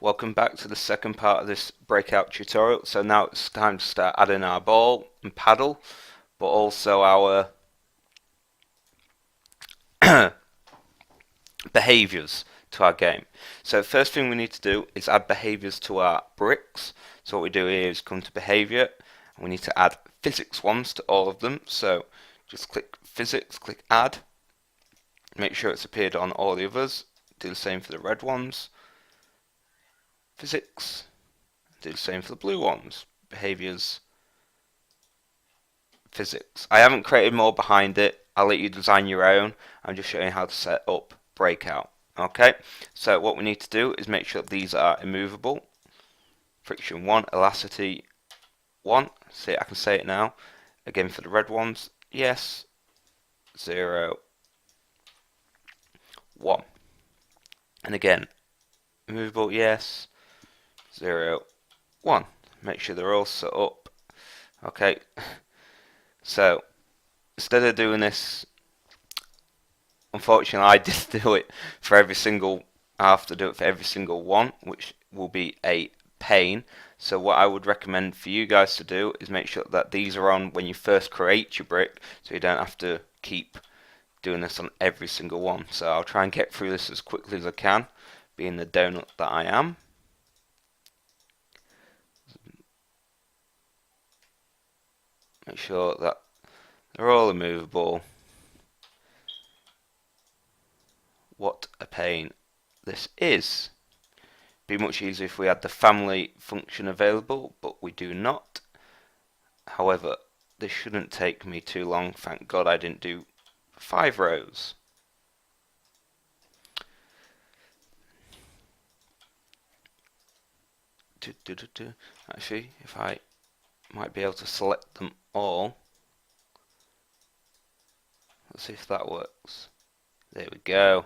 Welcome back to the second part of this breakout tutorial. So now it's time to start adding our ball and paddle, but also our behaviors to our game. So first thing we need to do is add behaviors to our bricks. So what we do here is come to behavior, and we need to add physics ones to all of them. So just click physics, click add, make sure it's appeared on all the others. Do the same for the red ones. Physics. Do the same for the blue ones. Behaviors, physics. I haven't created more behind it. I'll let you design your own. I'm just showing you how to set up Breakout. Okay, so what we need to do is make sure that these are immovable. Friction 1, elasticity 1. See, I can say it now. Again for the red ones, yes, 0, 1. And again, immovable, yes, 0, 1. Make sure they're all set up. Okay, so instead of doing this, unfortunately I did do it for every single, I have to do it for every single one, which will be a pain. So what I would recommend for you guys to do is make sure that these are on when you first create your brick, so you don't have to keep doing this on every single one. So I'll try and get through this as quickly as I can, being the donut that I am. Make sure that they're all immovable. What a pain this is. Be much easier if we had the family function available, but we do not. However, this shouldn't take me too long. Thank God I didn't do 5 rows. Actually, if I might be able to select them all. Let's see if that works. There we go.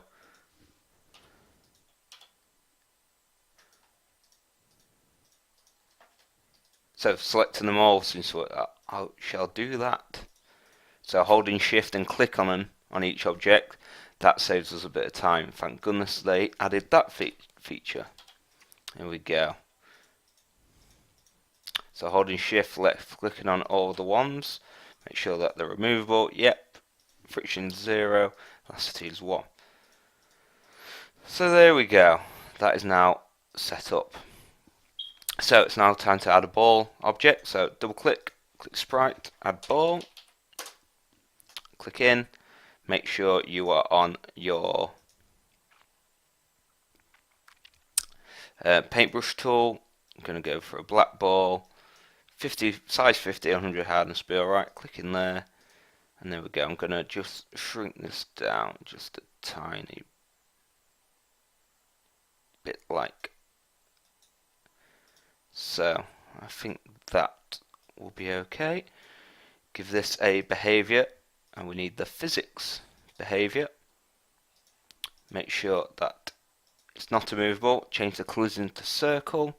So selecting them all seems to work. I shall do that. So holding shift and click on them on each object, that saves us a bit of time. Thank goodness they added that feature. Here we go. So holding shift, left clicking on all the ones, make sure that they're removable. Yep, friction 0, elasticity is 1. So there we go. That is now set up. So it's now time to add a ball object. So double click, click sprite, add ball, click in, make sure you are on your paintbrush tool. I'm going to go for a black ball, 50 size 50, 100 hardness, be alright. Click in there, and there we go. I'm going to just shrink this down just a tiny bit like so. I think that will be okay. Give this a behavior, and we need the physics behavior. Make sure that it's not immovable. Change the collision to circle.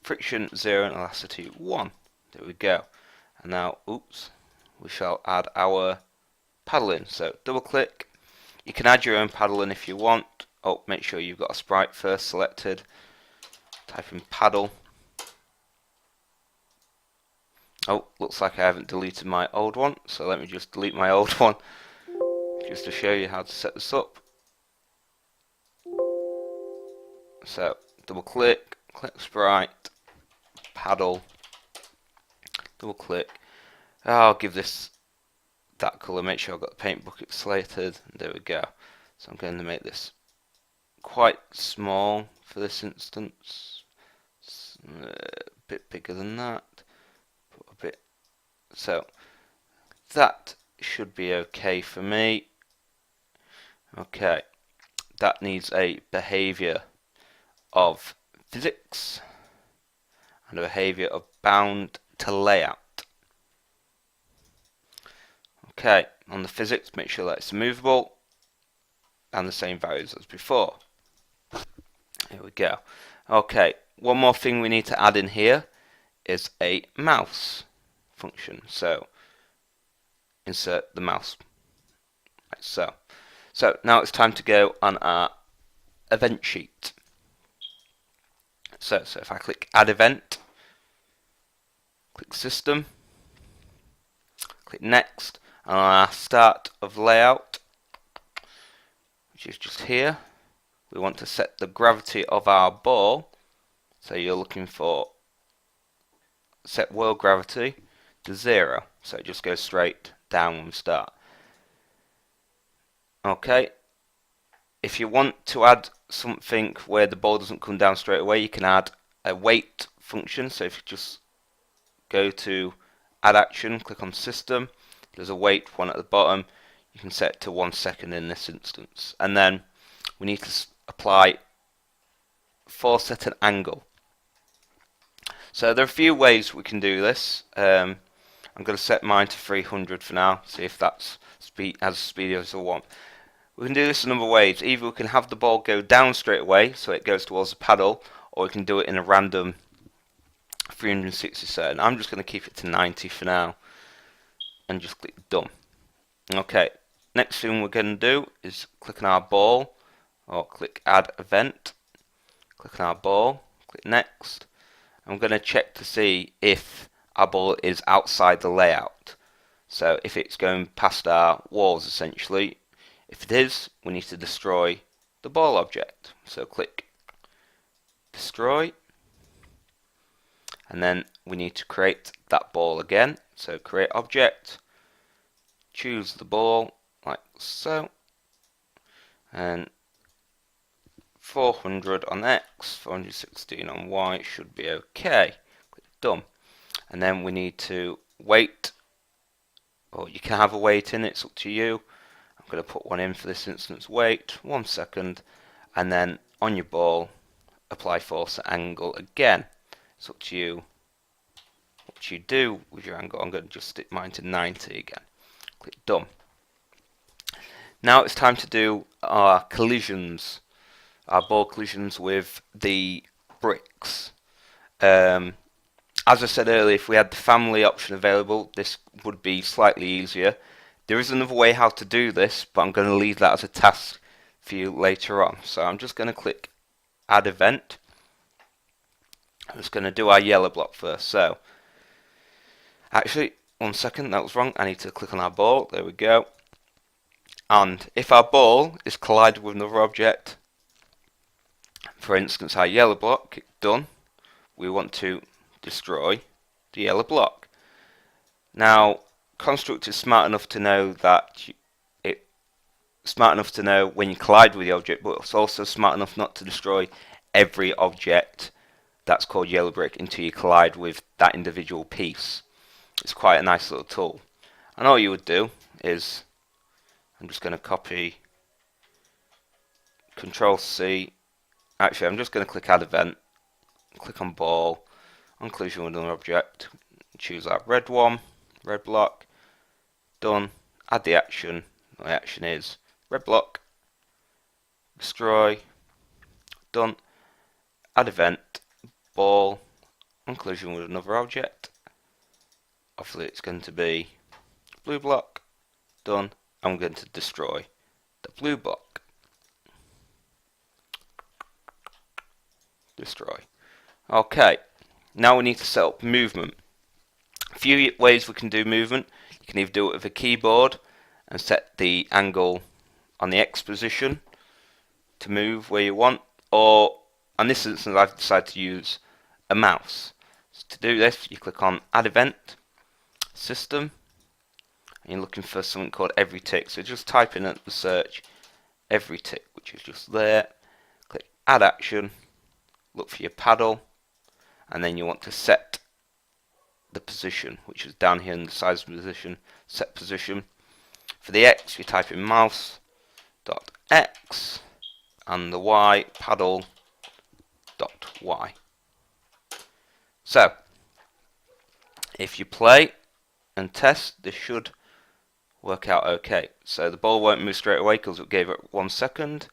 Friction 0 and elasticity 1. There we go. And now, oops, we shall add our paddle in. So double click. You can add your own paddle in if you want. Oh, make sure you've got a sprite first selected. Type in paddle. Oh, looks like I haven't deleted my old one, so let me just delete my old one just to show you how to set this up. So double click, click sprite, paddle, double click. I'll give this that colour, make sure I've got the paint bucket selected, and there we go. So I'm going to make this quite small for this instance, a bit bigger than that, put a bit, so that should be okay for me. Okay, that needs a behavior of physics and a behavior of bound to layout. Okay, on the physics, make sure that it's movable and the same values as before. Here we go. Okay, one more thing we need to add in here is a mouse function. So insert the mouse like so. So now it's time to go on our event sheet. So if I click Add Event, click System, click Next, and on our start of layout, which is just here, we want to set the gravity of our ball. So you're looking for set world gravity to 0, so it just goes straight down when we start. Okay, if you want to add something where the ball doesn't come down straight away, you can add a wait function. So if you just go to Add Action, click on System, there's a wait one at the bottom. You can set it to 1 second in this instance, and then we need to apply force at an angle. So there are a few ways we can do this. I'm going to set mine to 300 for now, see if that's as speedy as I want. We can do this a number of ways. Either we can have the ball go down straight away, so it goes towards the paddle, or we can do it in a random 360 set. I'm just going to keep it to 90 for now, and just click Done. Okay, next thing we're going to do is click on our ball, or click Add Event, click on our ball, click Next. I'm going to check to see if our ball is outside the layout. So if it's going past our walls essentially, if it is, we need to destroy the ball object. So click Destroy, and then we need to create that ball again. So create object, choose the ball like so, and 400 on X, 416 on Y should be okay. Click Done. And then we need to wait, or you can have a wait in, it's up to you. I'm going to put one in for this instance. Wait 1 second, and then on your ball, apply force at angle again. It's up to you what you do with your angle. I'm going to just stick mine to 90 again. Click Done. Now it's time to do our collisions. Our ball collisions with the bricks. As I said earlier, if we had the family option available, this would be slightly easier. There is another way how to do this, but I'm going to leave that as a task for you later on. So I'm just going to click Add Event. I'm just going to do our yellow block first. So, actually, 1 second, that was wrong. I need to click on our ball. There we go. And if our ball is collided with another object, for instance our yellow block, done, we want to destroy the yellow block. Now Construct is smart enough to know that when you collide with the object, but it's also smart enough not to destroy every object that's called yellow brick until you collide with that individual piece. It's quite a nice little tool. And all you would do is, I'm just going to copy Control C. Actually, I'm just going to click Add Event, click on Ball, on collision with another object, choose that red one, red block, done, add the action. The action is red block, destroy, done, add event, ball, on collision with another object. Obviously it's going to be blue block, done. I'm going to destroy the blue block. Destroy. Okay, now we need to set up movement. A few ways we can do movement. You can either do it with a keyboard and set the angle on the X position to move where you want, or in this instance I've decided to use a mouse. So to do this, you click on Add Event, System, and you're looking for something called every tick. So just type in at the search every tick, which is just there. Click Add Action, look for your paddle, and then you want to set the position, which is down here in the size position, set position. For the X, you type in mouse.x, and the Y, paddle.y. So, if you play and test, this should work out okay. So the ball won't move straight away because it gave it 1 second,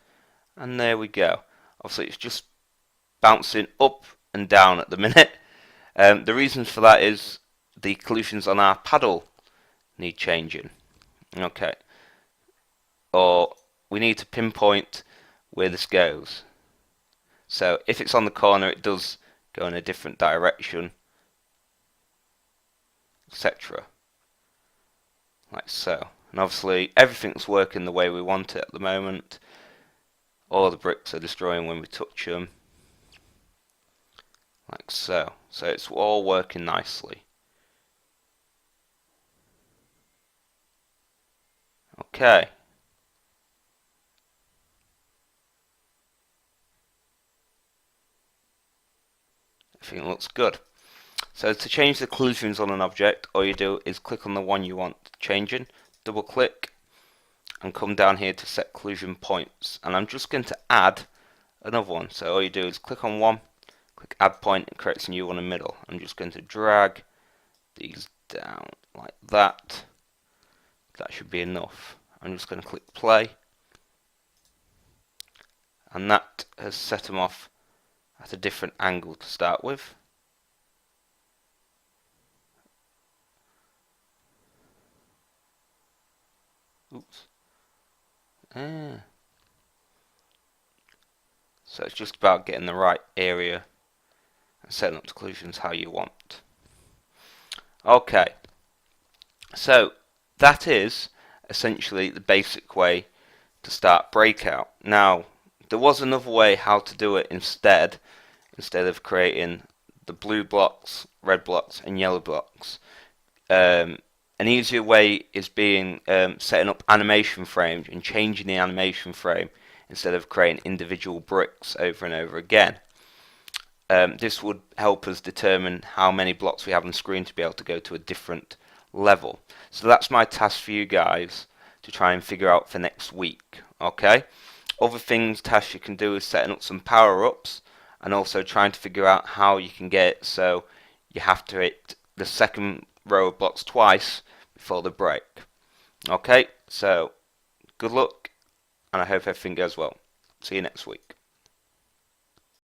and there we go. Obviously it's just bouncing up and down at the minute. The reasons for that is the collisions on our paddle need changing. Okay, or we need to pinpoint where this goes. So if it's on the corner, it does go in a different direction, etc. Like so. And obviously everything's working the way we want it at the moment. All the bricks are destroying when we touch them. Like so. So it's all working nicely. Okay. Everything looks good. So to change the collisions on an object, all you do is click on the one you want changing, double click, and come down here to set collision points. And I'm just going to add another one. So all you do is click on one, click add point, it creates a new one in the middle. I'm just going to drag these down like that. That should be enough. I'm just going to click play, and that has set them off at a different angle to start with. Oops. So it's just about getting the right area and setting up the collisions how you want. Okay, so that is essentially the basic way to start Breakout. Now, there was another way how to do it instead of creating the blue blocks, red blocks, and yellow blocks. An easier way is setting up animation frames and changing the animation frame instead of creating individual bricks over and over again. This would help us determine how many blocks we have on screen to be able to go to a different level. So that's my task for you guys to try and figure out for next week. Okay. Other tasks you can do is setting up some power-ups and also trying to figure out how you can get it so you have to hit the second row of blocks twice before the break. Okay, so good luck, and I hope everything goes well. See you next week.